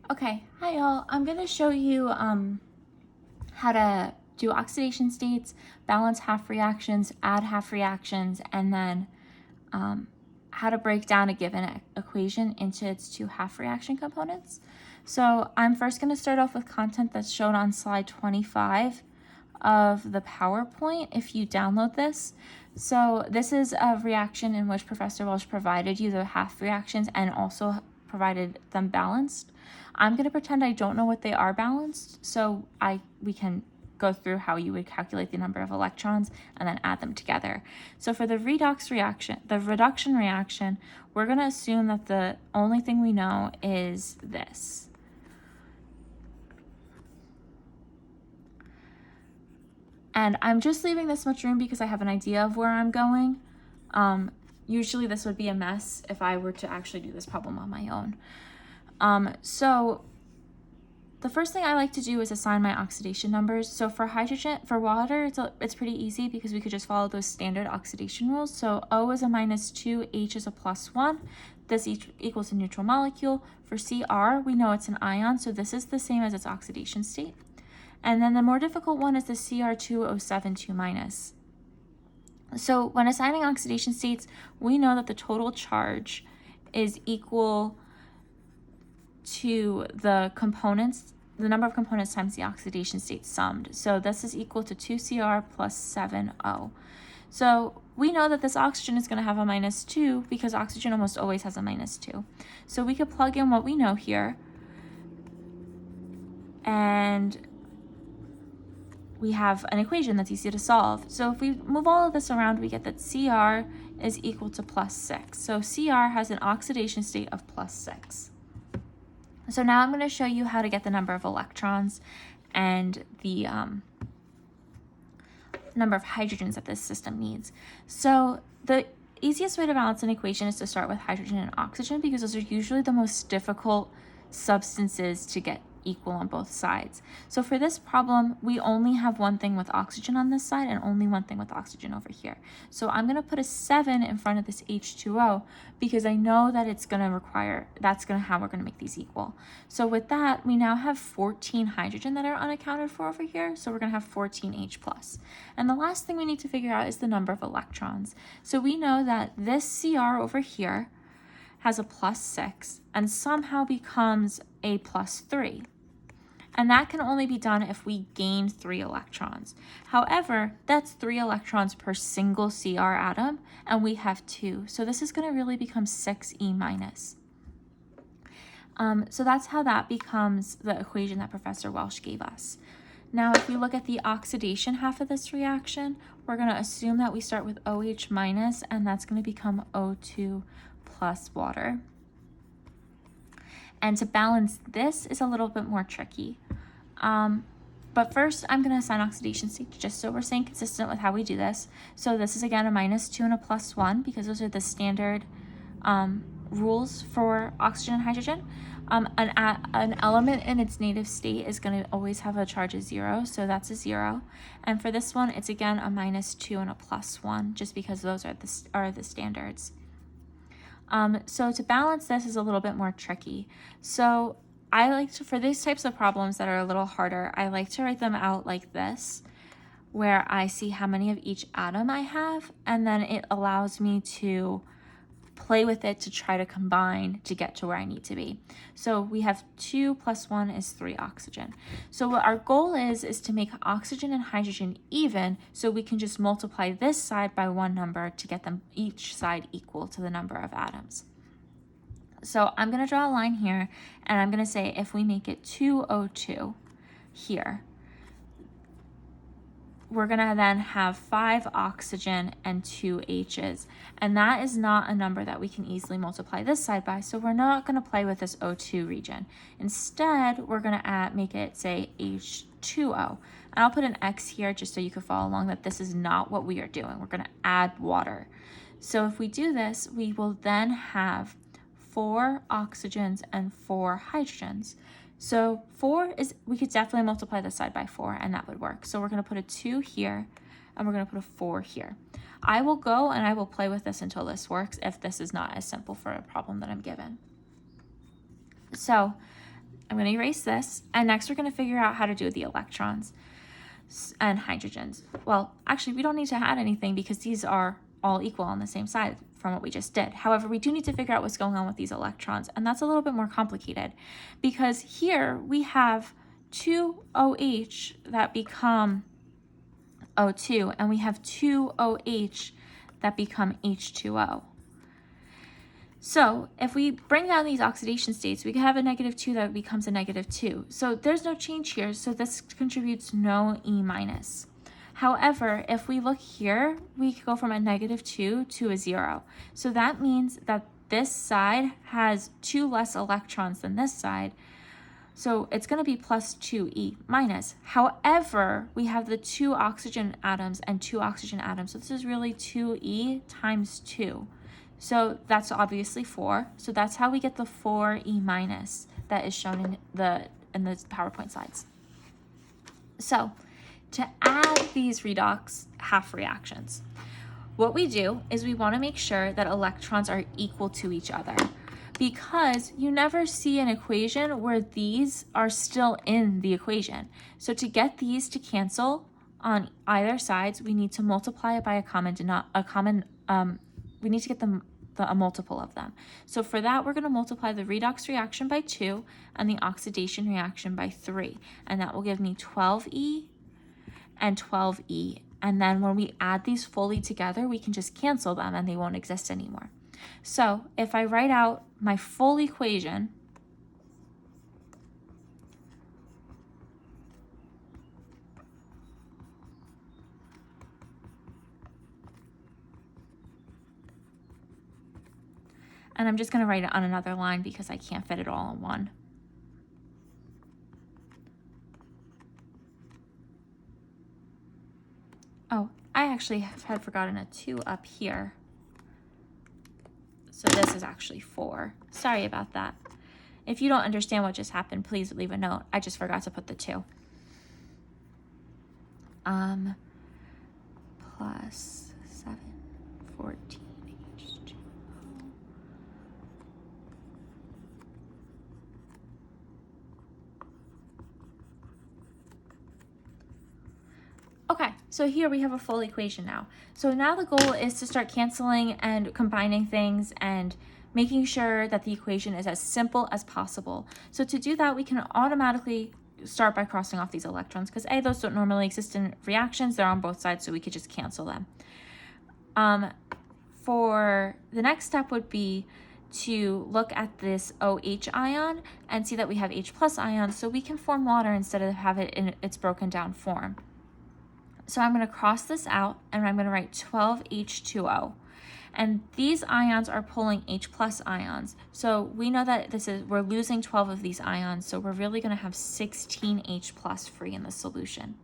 Okay, hi y'all. I'm going to show you how to do oxidation states, balance half reactions, add half reactions, and then how to break down a given equation into its two half reaction components. So I'm first going to start off with content that's shown on slide 25 of the PowerPoint if you download this. So this is a reaction in which Professor Welsh provided you the half reactions and also provided them balanced. I'm going to pretend I don't know what they are balanced, so we can go through how you would calculate the number of electrons and then add them together. So for the reduction reaction, we're going to assume that the only thing we know is this. And I'm just leaving this much room because I have an idea of where I'm going. Usually this would be a mess if I were to actually do this problem on my own. So the first thing I like to do is assign my oxidation numbers. So for water, it's pretty easy because we could just follow those standard oxidation rules. So O is a -2, H is a +1. This equals a neutral molecule. For Cr, we know it's an ion, so this is the same as its oxidation state. And then the more difficult one is the Cr2O7 2-. So when assigning oxidation states, we know that the total charge is equal to the number of components times the oxidation state summed. So this is equal to 2Cr plus 7O. So we know that this oxygen is going to have a -2 because oxygen almost always has a -2. So we could plug in what we know here, and we have an equation that's easy to solve. So if we move all of this around, we get that Cr is equal to +6. So Cr has an oxidation state of +6. So now I'm going to show you how to get the number of electrons and the number of hydrogens that this system needs. So the easiest way to balance an equation is to start with hydrogen and oxygen because those are usually the most difficult substances to get equal on both sides. So for this problem, we only have one thing with oxygen on this side and only one thing with oxygen over here. So I'm going to put a 7 in front of this H2O because I know that that's how we're going to make these equal. So with that, we now have 14 hydrogen that are unaccounted for over here. So we're going to have 14 H+. And the last thing we need to figure out is the number of electrons. So we know that this Cr over here has a +6 and somehow becomes a +3. And that can only be done if we gain 3 electrons. However, that's 3 electrons per single Cr atom, and we have 2. So this is going to really become 6E-. So that's how that becomes the equation that Professor Welsh gave us. Now, if we look at the oxidation half of this reaction, we're going to assume that we start with OH-, and that's going to become O2 plus water. And to balance this is a little bit more tricky. But first, I'm going to assign oxidation state just so we're staying consistent with how we do this. So this is again a -2 and a +1 because those are the standard rules for oxygen and hydrogen. An element in its native state is going to always have a charge of 0, so that's a 0. And for this one, it's again a -2 and a +1 just because those are the standards. So to balance this is a little bit more tricky. So for these types of problems that are a little harder, I like to write them out like this, where I see how many of each atom I have, and then it allows me to play with it to try to combine to get to where I need to be. So we have 2 + 1 is 3 oxygen. So what our goal is to make oxygen and hydrogen even, so we can just multiply this side by one number to get them each side equal to the number of atoms. So I'm going to draw a line here, and I'm going to say if we make it 2O2 here, we're going to then have 5 oxygen and 2 H's. And that is not a number that we can easily multiply this side by, so we're not going to play with this O2 region. Instead, we're going to make it, say, H2O. And I'll put an X here just so you can follow along that this is not what we are doing. We're going to add water. So if we do this, we will then have 4 oxygens and 4 hydrogens. So 4 we could definitely multiply this side by 4 and that would work. So we're going to put a 2 here and we're going to put a 4 here. I will go and I will play with this until this works if this is not as simple for a problem that I'm given. So I'm going to erase this. And next we're going to figure out how to do the electrons and hydrogens. Well, actually, we don't need to add anything because these are all equal on the same side from what we just did. However, we do need to figure out what's going on with these electrons, and that's a little bit more complicated because here we have two OH that become O2, and we have two OH that become H2O. So if we bring down these oxidation states, we can have a -2 that becomes a -2. So there's no change here, so this contributes no E minus. However, if we look here, we go from a -2 to a 0. So that means that this side has 2 less electrons than this side. So it's going to be plus 2E minus. However, we have the 2 oxygen atoms and 2 oxygen atoms. So this is really 2E times 2. So that's obviously 4. So that's how we get the 4E minus that is shown in the PowerPoint slides. So to add these redox half reactions, what we do is we want to make sure that electrons are equal to each other, because you never see an equation where these are still in the equation. So to get these to cancel on either sides, we need to multiply it by we need to get a multiple of them. So for that, we're going to multiply the redox reaction by 2 and the oxidation reaction by 3. And that will give me 12E and 12E. And then when we add these fully together, we can just cancel them and they won't exist anymore. So if I write out my full equation, and I'm just going to write it on another line because I can't fit it all in one. Oh, I actually had forgotten a 2 up here. So this is actually 4. Sorry about that. If you don't understand what just happened, please leave a note. I just forgot to put the 2. Plus 7, 14. Okay, so here we have a full equation now. So now the goal is to start canceling and combining things and making sure that the equation is as simple as possible. So to do that, we can automatically start by crossing off these electrons because A, those don't normally exist in reactions. They're on both sides, so we could just cancel them. For the next step would be to look at this OH ion and see that we have H plus ions, so we can form water instead of have it in its broken down form. So I'm going to cross this out and I'm going to write 12H2O. And these ions are pulling H plus ions. So we know that we're losing 12 of these ions, so we're really going to have 16 H plus free in the solution.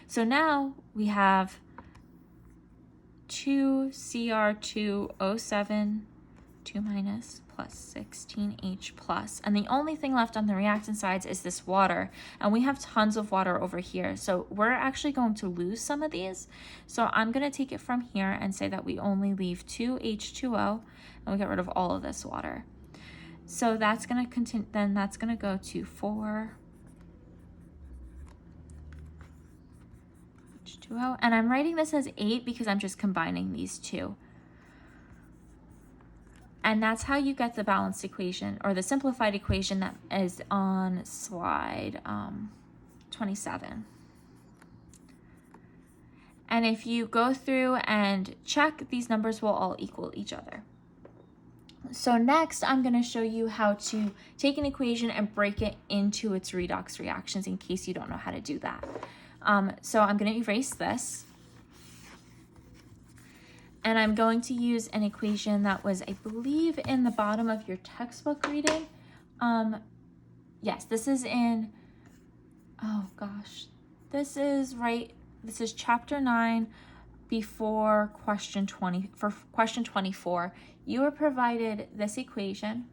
So now we have 2Cr2O7, 2 minus, plus 16H plus. And the only thing left on the reactant sides is this water. And we have tons of water over here. So we're actually going to lose some of these. So I'm going to take it from here and say that we only leave 2H2O and we get rid of all of this water. So that's going to continue, then that's going to go to 4H2O. And I'm writing this as 8 because I'm just combining these two. And that's how you get the balanced equation, or the simplified equation that is on slide 27. And if you go through and check, these numbers will all equal each other. So next, I'm going to show you how to take an equation and break it into its redox reactions in case you don't know how to do that. So I'm going to erase this. And I'm going to use an equation that was, I believe, in the bottom of your textbook reading. Yes, this is in, oh gosh, this is chapter 9 before question 20, for question 24. You were provided this equation.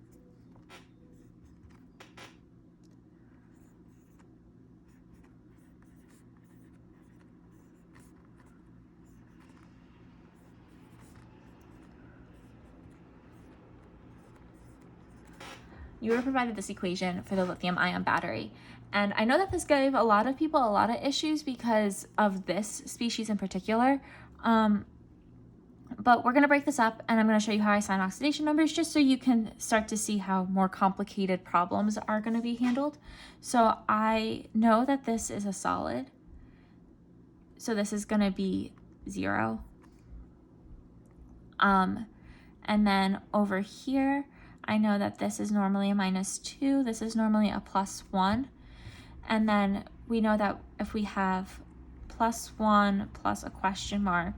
you were provided this equation for the lithium-ion battery. And I know that this gave a lot of people a lot of issues because of this species in particular. But we're going to break this up, and I'm going to show you how I assign oxidation numbers just so you can start to see how more complicated problems are going to be handled. So I know that this is a solid. So this is going to be 0. And then over here, I know that this is normally a -2. This is normally a +1. And then we know that if we have +1 plus a question mark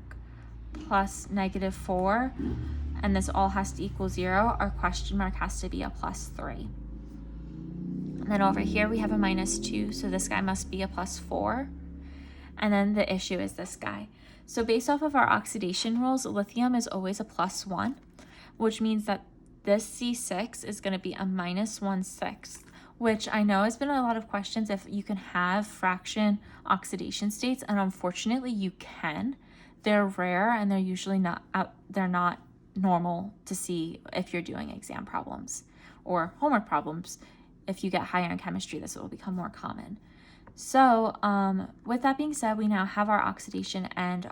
plus -4, and this all has to equal 0, our question mark has to be a +3. And then over here we have a -2, so this guy must be a +4. And then the issue is this guy. So based off of our oxidation rules, lithium is always a +1, which means that this C6 is going to be a -1/6, which I know has been a lot of questions if you can have fraction oxidation states, and unfortunately you can. They're rare and they're usually they're not normal to see if you're doing exam problems or homework problems. If you get higher in chemistry, this will become more common. So with that being said, we now have our oxidation and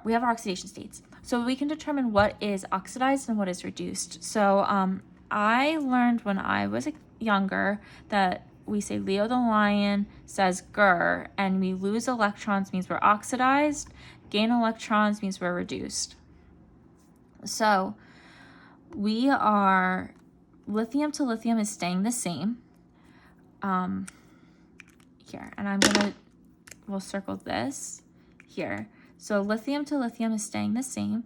we have our oxidation states. So we can determine what is oxidized and what is reduced. So I learned when I was younger that we say Leo the lion says grr, and we lose electrons means we're oxidized, gain electrons means we're reduced. So we are, lithium to lithium is staying the same. Here, and we'll circle this here. So lithium to lithium is staying the same.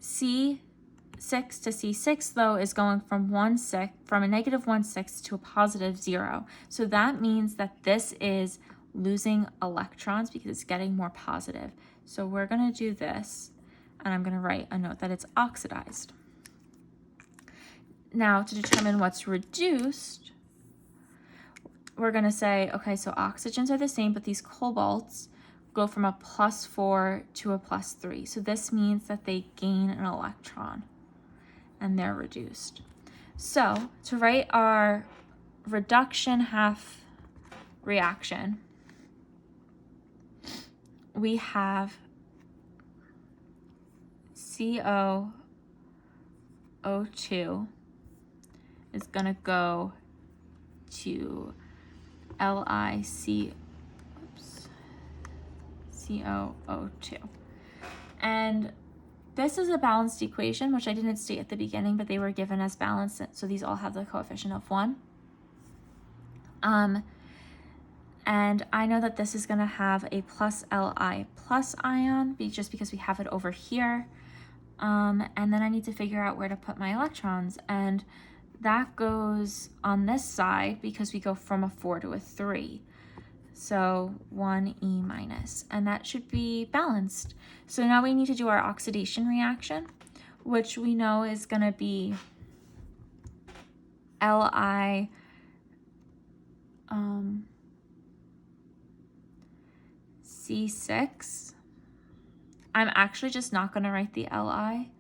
C6 to C6 though is going from a -1/6 to a +0. So that means that this is losing electrons because it's getting more positive. So we're gonna do this, and I'm gonna write a note that it's oxidized. Now to determine what's reduced, we're gonna say, okay, so oxygens are the same, but these cobalts go from a +4 to a +3. So this means that they gain an electron and they're reduced. So to write our reduction half reaction, we have COO2 is gonna go to COO2. And this is a balanced equation, which I didn't state at the beginning, but they were given as balanced, so these all have the coefficient of 1. And I know that this is going to have a +Li+ ion, just because we have it over here. And then I need to figure out where to put my electrons, and that goes on this side because we go from a 4 to a 3. So 1E-, and that should be balanced. So now we need to do our oxidation reaction, which we know is going to be Li C6. I'm actually just not going to write the Li.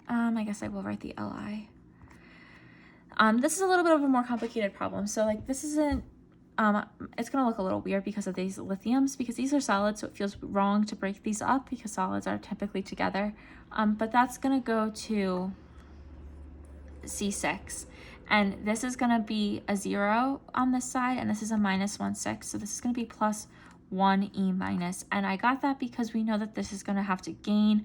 I guess I will write the Li. This is a little bit of a more complicated problem. So like this isn't, it's going to look a little weird because of these lithiums, because these are solids, so it feels wrong to break these up because solids are typically together. But that's going to go to C6. And this is going to be a 0 on this side, and this is a -1/6. So this is going to be +1E-. And I got that because we know that this is going to have to gain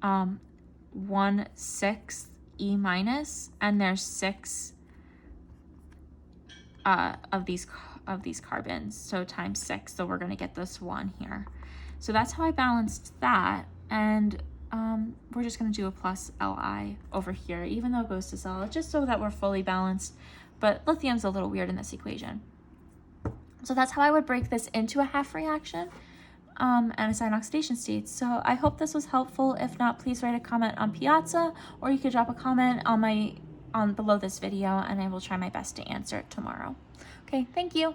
1/6 E-, and there's 6 of these carbons, so times 6, so we're going to get this 1 here. So that's how I balanced that, and we're just going to do a +Li over here, even though it goes to solid, just so that we're fully balanced. But lithium's a little weird in this equation. So that's how I would break this into a half reaction and assign oxidation states. So I hope this was helpful. If not, please write a comment on Piazza, or you could drop a comment on below this video, and I will try my best to answer it tomorrow. Okay, thank you.